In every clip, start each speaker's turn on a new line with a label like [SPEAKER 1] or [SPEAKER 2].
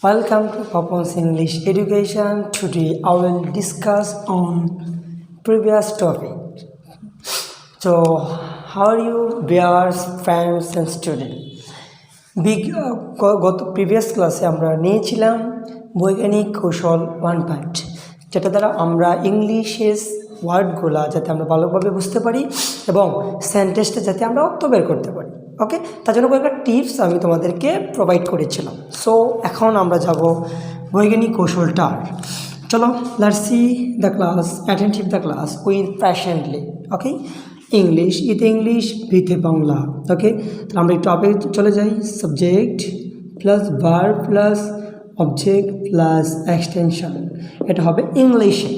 [SPEAKER 1] Welcome to Papon's English Education. Today I will discuss on previous topic. So, how are you, viewers, friends and students? গত previous ক্লাসে আমরা নিয়েছিলাম বৈজ্ঞানিক কৌশল 1 part, যেটা দ্বারা আমরা ইংলিশের ওয়ার্ডগুলো যাতে আমরা ভালোভাবে বুঝতে পারি এবং সেন্টেন্সটা যাতে আমরা অর্থ বের করতে পারি। ওকে, তার জন্য কয়েকটা টিপস আমি তোমাদেরকে প্রোভাইড করেছিলাম। সো এখন আমরা যাব বৈজ্ঞানিক কৌশলটা। চলো, let's see the class, attentive the class with patiently. Okay, English with English with Bangla. Okay, তাহলে আমরা একটু টপিক চলে যাই। Subject plus verb plus object plus extension, এটা হবে ইংলিশে।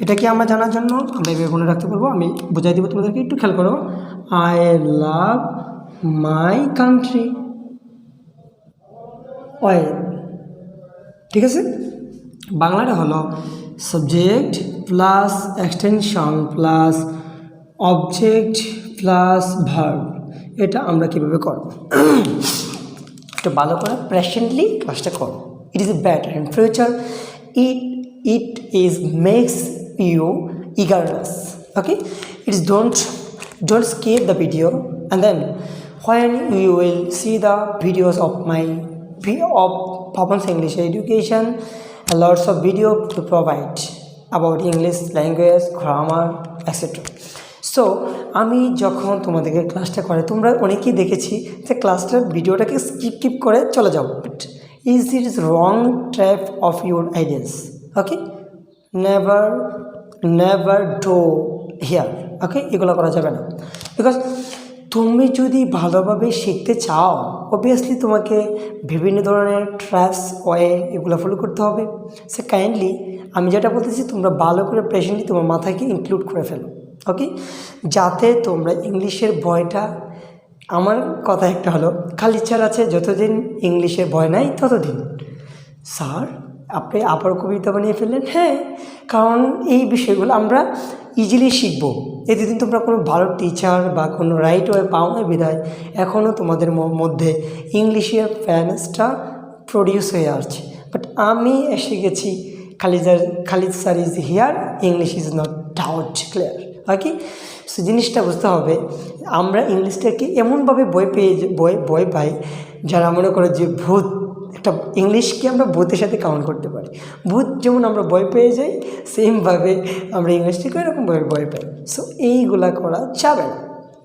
[SPEAKER 1] এটাকে আমরা জানার জন্য আমরা এভাবে মনে রাখতে পারবো। আমি বোঝাই দেবো তোমাদেরকে, একটু খেয়াল করো। I love my country oil. ঠিক আছে, বাংলাটা হলো subject plus extension plus object plus verb. এটা আমরা কীভাবে করব? একটু ভালো করে প্রেজেন্টলি ক্লাসটা করো। It is better in future, it is makes you eagerness. Okay, it's don't skip the video, and then when you will see the videos of Papon's English Education, lots of video to provide about English language, grammar, etc. So আমি যখন তোমাদেরকে ক্লাসটা করে, তোমরা অনেকেই দেখেছি যে ক্লাসটার ভিডিওটাকে স্কিপ করে চলে যাও। But it is wrong trap of your ideas. Okay, never do here. Okay, এগুলো করা যাবে না, বিকজ তুমি যদি ভালোভাবে শিখতে চাও অবভিয়াসলি তোমাকে বিভিন্ন ধরনের ট্র্যাপস ওয়ে এগুলো ফলো করতে হবে। সে কাইন্ডলি আমি যেটা বলতেছি, তোমরা ভালো করে প্রেজেন্টলি তোমার মাথাকে ইনক্লুড করে ফেলো। ওকে, যাতে তোমরা ইংলিশের ভয়টা, আমার কথা একটা হলো, খালি ইচ্ছার আছে যতদিন ইংলিশের ভয় নাই ততদিন। স্যার আপনি আবার কবিতা বানিয়ে ফেললেন? হ্যাঁ, কারণ এই বিষয়গুলো আমরা ইজিলি শিখবো। এতদিন তোমরা কোনো ভালো টিচার বা কোনো রাইট ওয়ে পাও না, বিধায় এখনও তোমাদের মধ্যে ইংলিশের ফ্যান্সটা প্রডিউস হয়ে আসছে। বাট আমি এসে গেছি, Khalid sir is here, English is not doubt clear. Okay, so জিনিসটা বুঝতে হবে, আমরা ইংলিশটাকে এমনভাবে বই পাই যারা মনে করে যে ভূত, একটা ইংলিশকে আমরা ভূতের সাথে কাউন্ট করতে পারি। ভূত যেমন আমরা ভয় পেয়ে যাই, সেমভাবে আমরা ইংলিশটাকে এরকমভাবে ভয় পাই। সো এইগুলা করা যাবে না।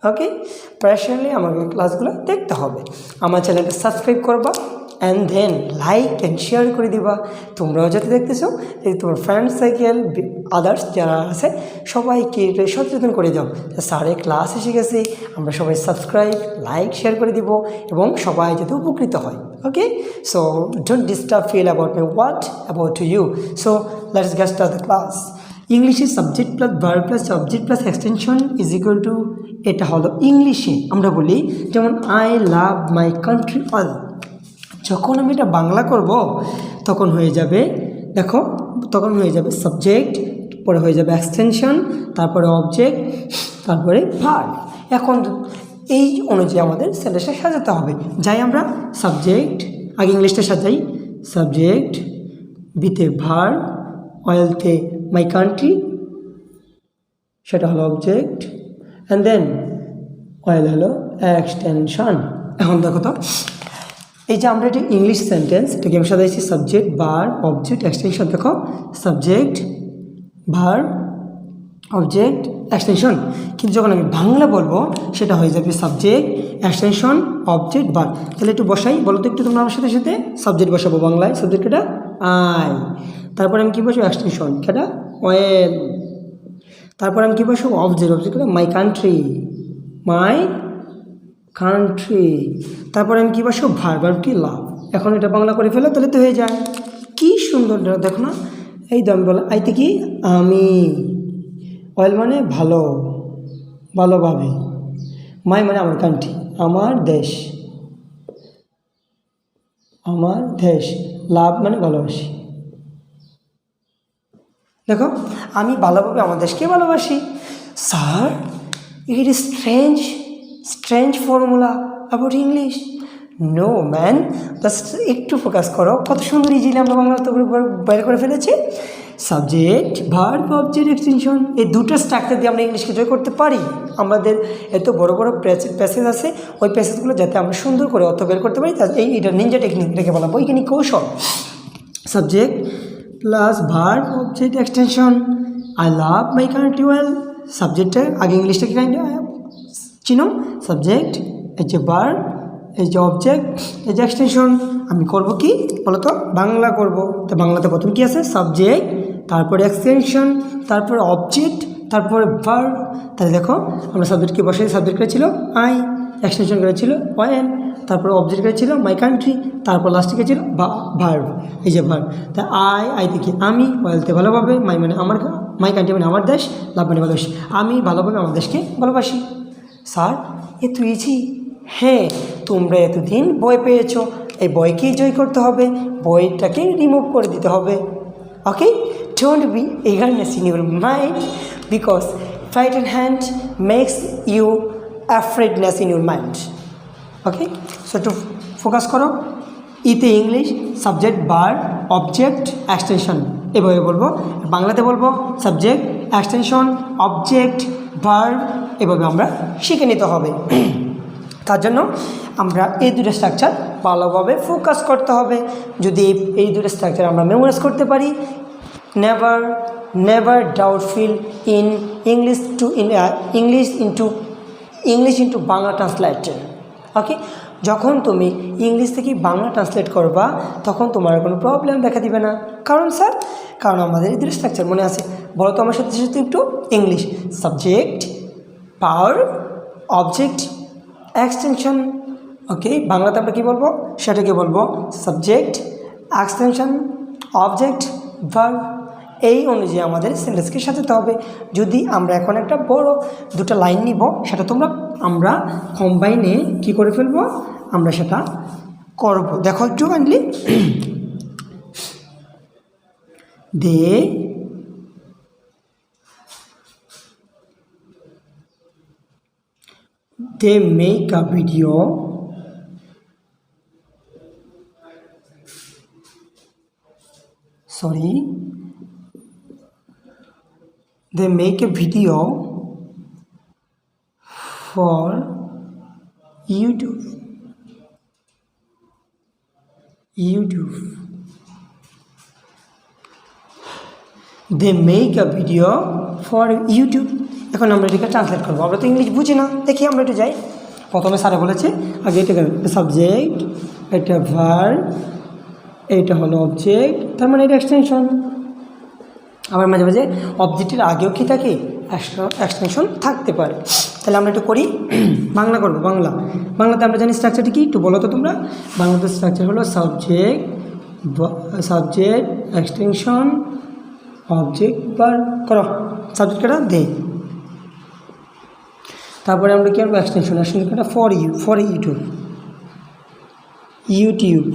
[SPEAKER 1] ওকে, পার্সোনালি আমাকে ক্লাসগুলো দেখতে হবে। আমার চ্যানেলটা সাবস্ক্রাইব করবা and then like and share করে দিবা। তোমরাও যাতে দেখতেছো, যদি তোমার ফ্রেন্ড সাইকেল আদার্স যারা আছে সবাইকে সচেতন করে দাও। স্যারের ক্লাস এসে গেছে, আমরা সবাই সাবস্ক্রাইব লাইক শেয়ার করে দিব এবং সবাই যাতে উপকৃত হয়। Okay, so don't disturb feel about my what about to you. So let's get start the class. ইংলিশে subject plus verb plus object plus extension is equal to, এটা হলো ইংলিশে আমরা বলি যেমন I love my country all. যখন আমি এটা বাংলা করব তখন হয়ে যাবে, দেখো, তখন হয়ে যাবে সাবজেক্ট, পরে হয়ে যাবে এক্সটেনশন, তারপরে অবজেক্ট, তারপরে ভার্ব। এখন এই অনুযায়ী আমাদের সেন্টেন্সটা সাজাতে হবে। যাই আমরা সাবজেক্ট, আগে ইংলিশটা সাজাই। সাবজেক্ট বিতে ভার্ব, অয়েলতে মাই কান্ট্রি, সেটা হলো অবজেক্ট, অ্যান্ড দেন অয়েল হলো এক্সটেনশন। এখন দেখো তো, এই যে আমরা এটা ইংলিশ সেন্টেন্স, এটাকে আমি সাজাইছি সাবজেক্ট ভার্ব অবজেক্ট এক্সটেনশন। দেখো, সাবজেক্ট ভার্ব অবজেক্ট এক্সটেনশন। কিন্তু যখন আমি বাংলা বলবো সেটা হয়ে যাবে সাবজেক্ট এক্সটেনশন অবজেক্ট ভার্ব। তাহলে একটু বসাই, বলো তো একটু তোমরা আমার সাথে সাথে। সাবজেক্ট বসাবো বাংলায়, সাবজেক্ট এটা আই, তারপরে আমি কী বসবো এক্সটেনশন, এটা ওয়েল, তারপরে আমি কী বসবো অবজেক্ট, অবজেক্ট এটা মাই কান্ট্রি, মাই কান্ট্রি, তারপরে আমি কী বসবো ভার্ব, ভার্ব কি লাভ। এখন এটা বাংলা করে ফেলো, তাহলে তো হয়ে যায়। কী সুন্দর দেখো না, এই তো আমি বলো আইতে কি আমি, অয়েল মানে ভালো, ভালোভাবে, মাই মানে আমার কান্ট্রি, আমার দেশ, আমার দেশ, লাভ মানে ভালোবাসি। দেখো, আমি ভালোভাবে আমার দেশকে ভালোবাসি। Sir, it is strange formula about English. No man, just একটু ফোকাস করো, কত সুন্দর ইজিলি আমরা বাংলা তো বের করে ফেলেছি। সাবজেক্ট ভার্ব অবজেক্ট এক্সটেনশন, এই দুটো স্ট্রাকচার দিয়ে আমরা ইংলিশকে জয় করতে পারি। আমাদের এত বড় বড় প্যাসেজ আছে, ওই প্যাসেজগুলো যাতে আমরা সুন্দর করে অর্থ বের করতে পারি, এইটা নিনজা টেকনিক, এটাকে বলা বৈজ্ঞানিক কৌশল। Subject plus verb object extension. I love my country well, সাবজেক্টের আগে ইংলিশটাকে চিনো, সাবজেক্ট, এই যে ভার্ব, এই যে অবজেক্ট, এই যে এক্সটেনশন। আমি করব কি বলো তো, বাংলা করব। তো বাংলাতে প্রথম কি আছে, সাবজেক্ট, তারপরে এক্সটেনশন, তারপরে অবজেক্ট, তারপরে ভার্ব। তাহলে দেখো আমরা সাবজেক্টকে বসে, সাবজেক্ট করেছিল আই, এক্সটেনশন করেছিল ওয়েন, তারপরে অবজেক্ট করেছিল মাই কান্ট্রি, তারপর লাস্টে করেছিল ভার্ব, এই যে ভার্ব। তা আই থেকে আমি, ওয়েলতে ভালোভাবে, মাই মানে আমার, মাই কান্ট্রি মানে আমার দেশ, লাভ মানে ভালোবাসি, আমি ভালোভাবে আমার দেশকে ভালোবাসি। স্যার এ তো ইজি। হ্যাঁ, তোমরা এতদিন বই পেয়েছো, এই বইকেই জয় করতে হবে, বইটাকে রিমুভ করে দিতে হবে। Okay, don't be eagerness in your mind because frightened hand makes you afraidness in your mind. Okay, so একটু ফোকাস করো। ইতে English subject verb object extension, এভাবে বলবো। বাংলাতে বলবো সাবজেক্ট এক্সটেনশন অবজেক্ট ভার্ব, এভাবে আমরা শিখে নিতে হবে। তার জন্য আমরা এই দুটো স্ট্রাকচার ভালোভাবে ফোকাস করতে হবে। যদি এই দুটো স্ট্রাকচার আমরা মেমোরাইজ করতে পারি, never never doubtful in English to English into Bangla translator. Okay, যখন তুমি ইংলিশ থেকে বাংলা ট্রান্সলেট করবা তখন তোমার কোনো প্রবলেম দেখা দিবে না। কারণ স্যার, কারণ আমাদের এই দুটো স্ট্রাকচার মনে আছে। বলো তো আমার সাথে সাথে একটু, English subject verb object extension. Okay, বাংলাতে আমরা কী বলবো, সেটাকে বলবো সাবজেক্ট এক্সটেনশন অবজেক্ট ভার্ব। এই অনুযায়ী আমাদের সেন্টেন্সকে সাজাতে হবে। যদি আমরা এখন একটা বড় দুটো লাইন নিব, সেটা আমরা কম্বাইনে কি করে ফেলবো, আমরা সেটা করব। দেখো একটু kindly, they make a video they make a video for YouTube. They make a video for YouTube. এখন আমরা এটাকে ট্রান্সলেট করবো। আমরা তো ইংলিশ বুঝি না, দেখি আমরা একটু যাই। প্রথমে স্যারে বলেছে আগে এটা সাবজেক্ট, এটা ভার্ব, এইটা হলো অবজেক্ট, তার মানে এটা এক্সটেনশন। আবার মাঝে মাঝে অবজেক্টের আগেও কি থাকে, এক্সটেনশন থাকতে পারে। তাহলে আমরা একটু করি, বাংলা করবো। বাংলাতে আমরা জানি স্ট্রাকচারটি কি, একটু বলো তো তোমরা। বাংলাতে স্ট্রাকচার হলো সাবজেক্ট এক্সটেনশন অবজেক্ট ভার্ব। করো, সাবজেক্টটা দে, তারপরে আমরা কি আনবো, এক্সটেনশন ফর ইউটিউব।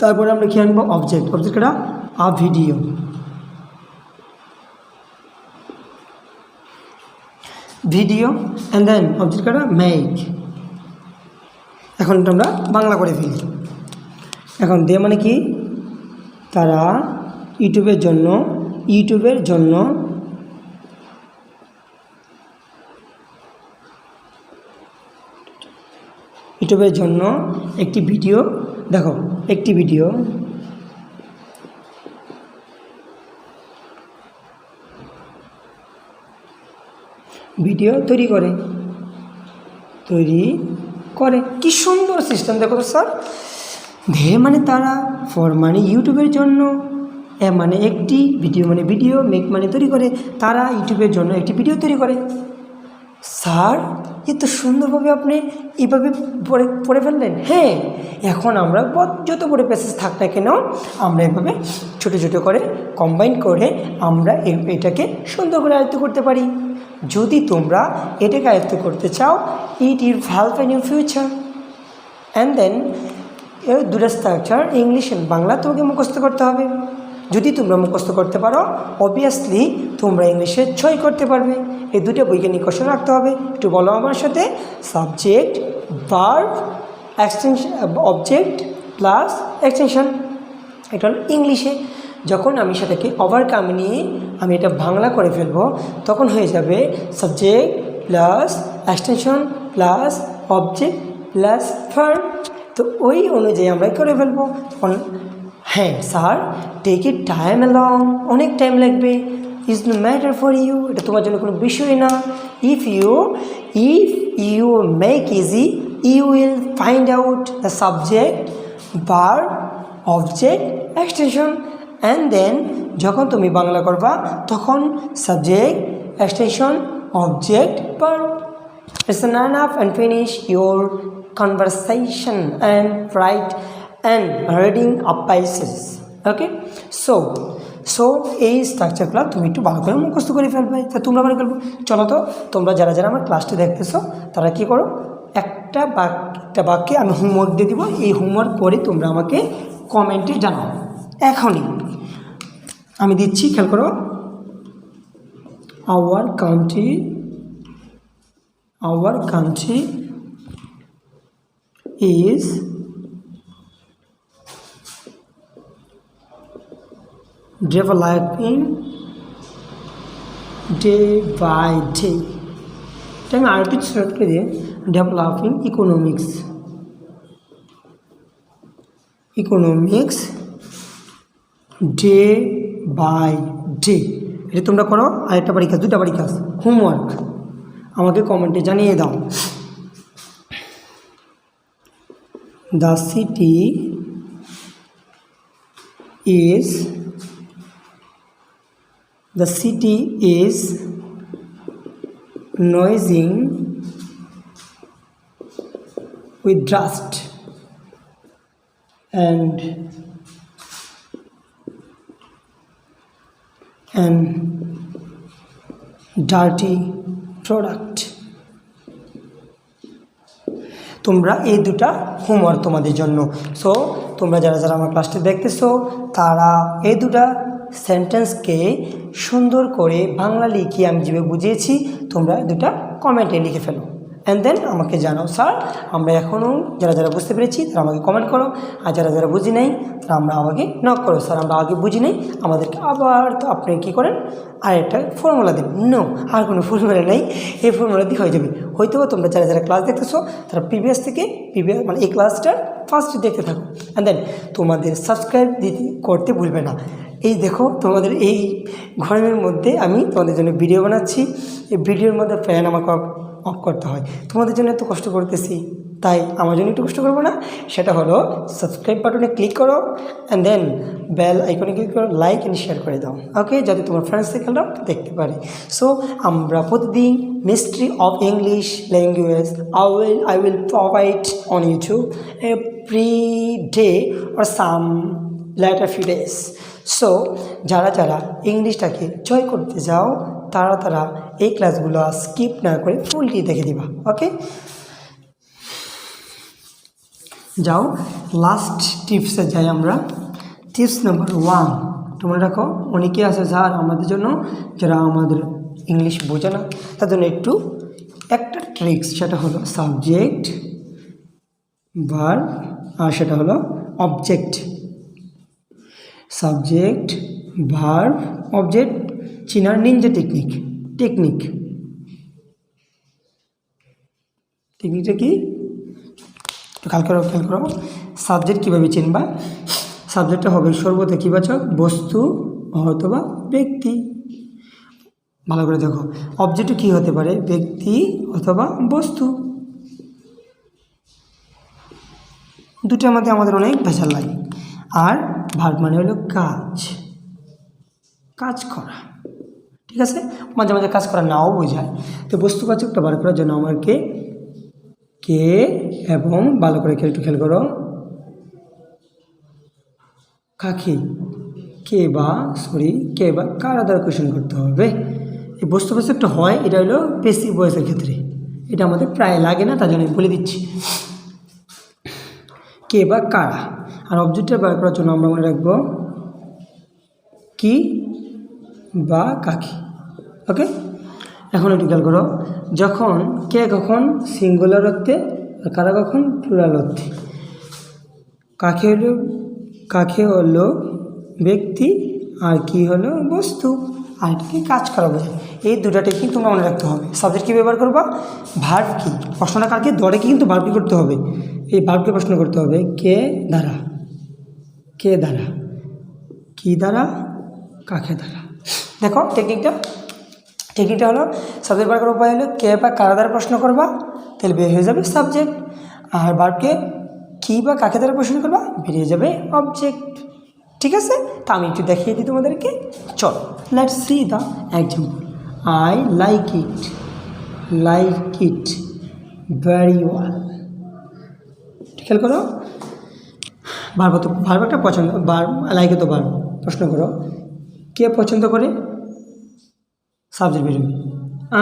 [SPEAKER 1] তারপরে আমরা কি আনবো, অবজেক্টটা আ ভিডিও। অ্যান্ড দেন অবজেক্টটা মেক। এখন আমরা বাংলা করে ফেলি। এখন দে মানে কি, তারা ইউটিউবের জন্য একটি ভিডিও, দেখো একটি ভিডিও তৈরি করে। কি সুন্দর সিস্টেম দেখো তো স্যার। দে মানে তারা, ফর মানে ইউটিউবের জন্য, এ মানে একটি, ভিডিও মানে ভিডিও, মেক মানে তৈরি করে। তারা ইউটিউবের জন্য একটি ভিডিও তৈরি করে। স্যার এত সুন্দরভাবে আপনি এইভাবে পড়ে ফেললেন। হ্যাঁ, এখন আমরা যত বড় প্যাসেজ থাক না কেন, আমরা এভাবে ছোটো ছোটো করে কম্বাইন করে আমরা এটাকে সুন্দর করে আয়ত্ত করতে পারি। যদি তোমরা এটাকে আয়ত্ত করতে চাও, it is help in your future. And then এর দুটো স্ট্রাকচার ইংলিশ অ্যান্ড বাংলা তোমাকে মুখস্থ করতে হবে। যদি তোমরা মুখস্থ করতে পারো, অবভিয়াসলি তোমরা ইংলিশে 6 করতে পারবে। এই দুটো বৈজ্ঞানিক কৌশল রাখতে হবে। একটু বলো আমার সাথে, subject verb extension object plus extension. এটা হলো ইংলিশে। যখন আমি সেটাকে ওভারকাম নিয়ে আমি এটা বাংলা করে ফেলবো তখন হয়ে যাবে subject plus extension plus object plus verb. তো ওই অনুযায়ী আমরা করে ফেলবো। হ্যাঁ sir, take it time along, অনেক টাইম লাগবে। Is no matter for you, এটা তোমার জন্য কোনো বিষয় না। If you make easy you will find out the subject verb object extension and then যখন তুমি বাংলা করবা তখন subject extension object verb. It's enough and finish your conversation and write and reading up pieces. Okay, so এই স্ট্রাকচারগুলো তুমি একটু ভালো করে মুখস্থ করে ফেলবে। তা তোমরা করে ফেলবো। চলো তো তোমরা যারা যারা আমার ক্লাসটি দেখতেছো তারা কি করো, একটা বাক্যে আমি হোমওয়ার্ক দিয়ে দিব। এই হোমওয়ার্ক করে তোমরা আমাকে কমেন্টে জানাও। এখনই আমি দিচ্ছি, খেয়াল করো। Our country is developing day by day. এটা আমি আরেকটু শর্ট করে দিয়ে developing economics day by day. এটা তোমরা করো। আরেকটা বাড়ি কাজ, দুটা বাড়ি কাজ হোমওয়ার্ক আমাকে কমেন্টে জানিয়ে দাও। The city is noising with dust and dirty product. তোমরা এই দুটা হোমওয়ার্ক তোমাদের জন্য। সো তোমরা যারা যারা আমার ক্লাসটি দেখতেছো তারা এই দুটা সেন্টেন্সকে সুন্দর করে বাংলা লিখে আমি যেভাবে বুঝিয়েছি তোমরা দুটা কমেন্টে লিখে ফেলো। অ্যান্ড দেন আমাকে জানাও, স্যার আমরা এখনও যারা যারা বুঝতে পেরেছি তারা আমাকে কমেন্ট করো, আর যারা যারা বুঝি নাই তারা আমাকে নক করো, স্যার আমরা আগে বুঝি নাই, আমাদেরকে আবার তো আপনি কী করেন আর একটা ফর্মুলা দিন। নো, আর কোনো ফর্মুলা নেই, এই ফর্মুলা দিয়ে হয়ে যাবে। হয়তো তোমরা যারা যারা ক্লাস দেখতেছো তারা প্রিভিয়াস মানে এই ক্লাসটার ফার্স্ট দেখতে থাকো। অ্যান্ড দেন তোমাদের সাবস্ক্রাইব করতে ভুলবে না। এই দেখো তোমাদের এই ঘরের মধ্যে আমি তোমাদের জন্য ভিডিও বানাচ্ছি। এই ভিডিওর মধ্যে ফ্যান আমাকে অফ করতে হয়। তোমাদের জন্য এত কষ্ট করতেছি, তাই আমার জন্য একটু কষ্ট করবো না? সেটা হলো সাবস্ক্রাইব বাটনে ক্লিক করো অ্যান্ড দেন বেল আইকনে ক্লিক করো, লাইক অ্যান্ড শেয়ার করে দাও। ওকে, যাতে তোমার ফ্রেন্ডস সার্কেলরা দেখতে পারে। সো আমরা প্রতিদিন mystery of English language I will provide on YouTube every day or some later few days. So যারা যারা ইংলিশটাকে জয় করতে যাও তারা এই ক্লাসগুলো স্কিপ না করে ফুলটি দেখে দিবা। ওকে, যাও লাস্ট টিপসে যাই আমরা। টিপস নাম্বার 1 তোমরা রাখো। অনেকে আছে স্যার আমাদের জন্য যারা আমাদের ইংলিশ বোঝে না তার জন্য একটা ট্রিক্স, সেটা হলো সাবজেক্ট ভার্ব আর সেটা হলো অবজেক্ট। সাবজেক্ট ভার্ব অবজেক্ট চিনার নিনজা টেকনিকটা কি খেয়াল করো। সাবজেক্ট কীভাবে চিনবা? সাবজেক্টটা হবে সর্বদাকিবাচক বস্তু অথবা ব্যক্তি। ভালো করে দেখো, অবজেক্ট কী হতে পারে? ব্যক্তি অথবা বস্তু। দুটোর মধ্যে আমাদের অনেক ভেজাল লাগে। আর ভার্ব মানে হলো কাজ করা। ঠিক আছে, মাঝে মাঝে কাজ করা নাও বোঝায়। তো বস্তুবাচকটা বার করার জন্য আমাকে কে এবং ভালো করে একটু খেয়াল করো কে বা কার দ্বারা কোয়েশ্চেন করতে হবে। এই বস্তুবাচকটা হয়, এটা হলো বেশি বয়সের ক্ষেত্রে, এটা আমাদের প্রায় লাগে না, তার জন্য আমি বলে দিচ্ছি কে বা কারা। আর অবজেক্টটা বার করার জন্য আমরা মনে রাখবো কি বা কাকে। ওকে, এখন একটু খেয়াল করো, যখন সিঙ্গুলার অর্থে আর কারা কখন প্লুরাল অর্থে। কাকে হলো ব্যক্তি আর কি হলো বস্তু, আর এটাকে কাজ করা বোঝায়। এই দুটা টেকনিক তোমরা মনে রাখতে হবে। সাবজেক্ট কী ব্যবহার করবা, ভার্ব কি, প্রশ্নটা কারকে দরে কি, কিন্তু ভার্ব কি করতে হবে, এই ভার্বকে প্রশ্ন করতে হবে কে দ্বারা, কে দ্বারা, কি দ্বারা, কাকে দ্বারা। দেখো টেকনিকটা হলো সাবজেক্ট ব্যবহার করার উপায় হলো কে বা কারা দ্বারা প্রশ্ন করবা, তাহলে বের হয়ে যাবে সাবজেক্ট, আর ভার্বকে কি বা কাকে দ্বারা প্রশ্ন করবা, বেরিয়ে যাবে অবজেক্ট। ঠিক আছে, তা আমি একটু দেখিয়ে দিই তোমাদেরকে। চল, let's see the example. I like it very well. খেয়াল করো, ভার্ব একটা পছন্দ, লাইকে তো ভার্ব, প্রশ্ন করো কে পছন্দ করে, সাবজেক্ট বেরোবে,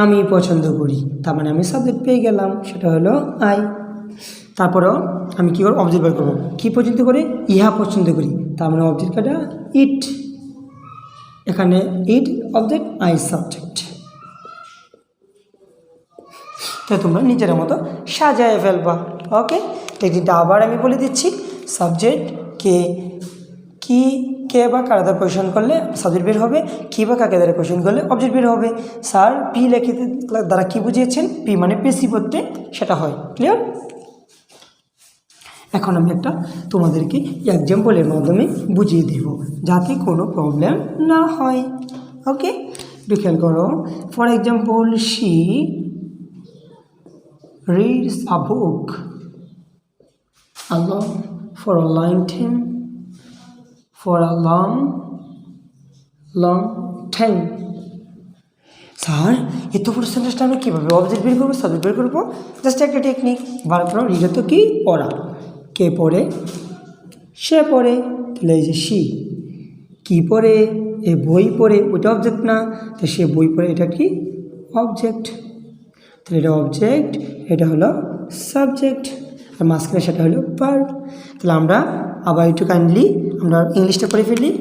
[SPEAKER 1] আমি পছন্দ করি, তার মানে আমি সাবজেক্ট পেয়ে গেলাম, সেটা হলো আই। তারপরেও আমি কী করবো, অবজেক্ট বের করবো, কী পছন্দ করে, ইহা পছন্দ করি, তার মানে অবজেক্ট কাটা ইট, এখানে ইট অবজেক্ট, আই সাবজেক্ট। তো তোমরা নিজের মতো সাজায় ফেলবা। ওকে, টেকনিকটা আবার আমি বলে দিচ্ছি। সাবজেক্ট কে বা কারা দ্বারা কোয়েশন করলে সাবজেক্ট বের হবে, কি বা কাকে দ্বারা কোয়েশন করলে অবজেক্ট বের হবে। স্যার পি লেখে দ্বারা কি বুঝিয়েছেন, পি মানে পেসিভ অর্থে সেটা হয়। ক্লিয়ার? এখন আমি একটা তোমাদেরকে এক্সাম্পলের মাধ্যমে বুঝিয়ে দেব যাতে কোনো প্রবলেম না হয়। ওকে, একটু খেয়াল করো। For example, she reads a book alone for a long time, for a long time. Sir এত বড় সেন্টেন্সটা আমরা কীভাবে অবজেক্ট বের করবো, সাবজেক্ট বের করবো? জাস্ট একটা টেকনিক। বার করো, রিডার তো কি, পড়া, কে পড়ে, সে পড়ে, তাহলে এই যে শি কি পড়ে, এ বই পড়ে, ওইটা অবজেক্ট না, তো সে বই পড়ে, এটা কি অবজেক্ট, তাহলে এটা অবজেক্ট, এটা হলো সাবজেক্ট, আর মাঝখানে সেটা হলো ভার্ব। তাহলে আমরা আবার একটু কাইন্ডলি আমরা ইংলিশটা করে ফেলি।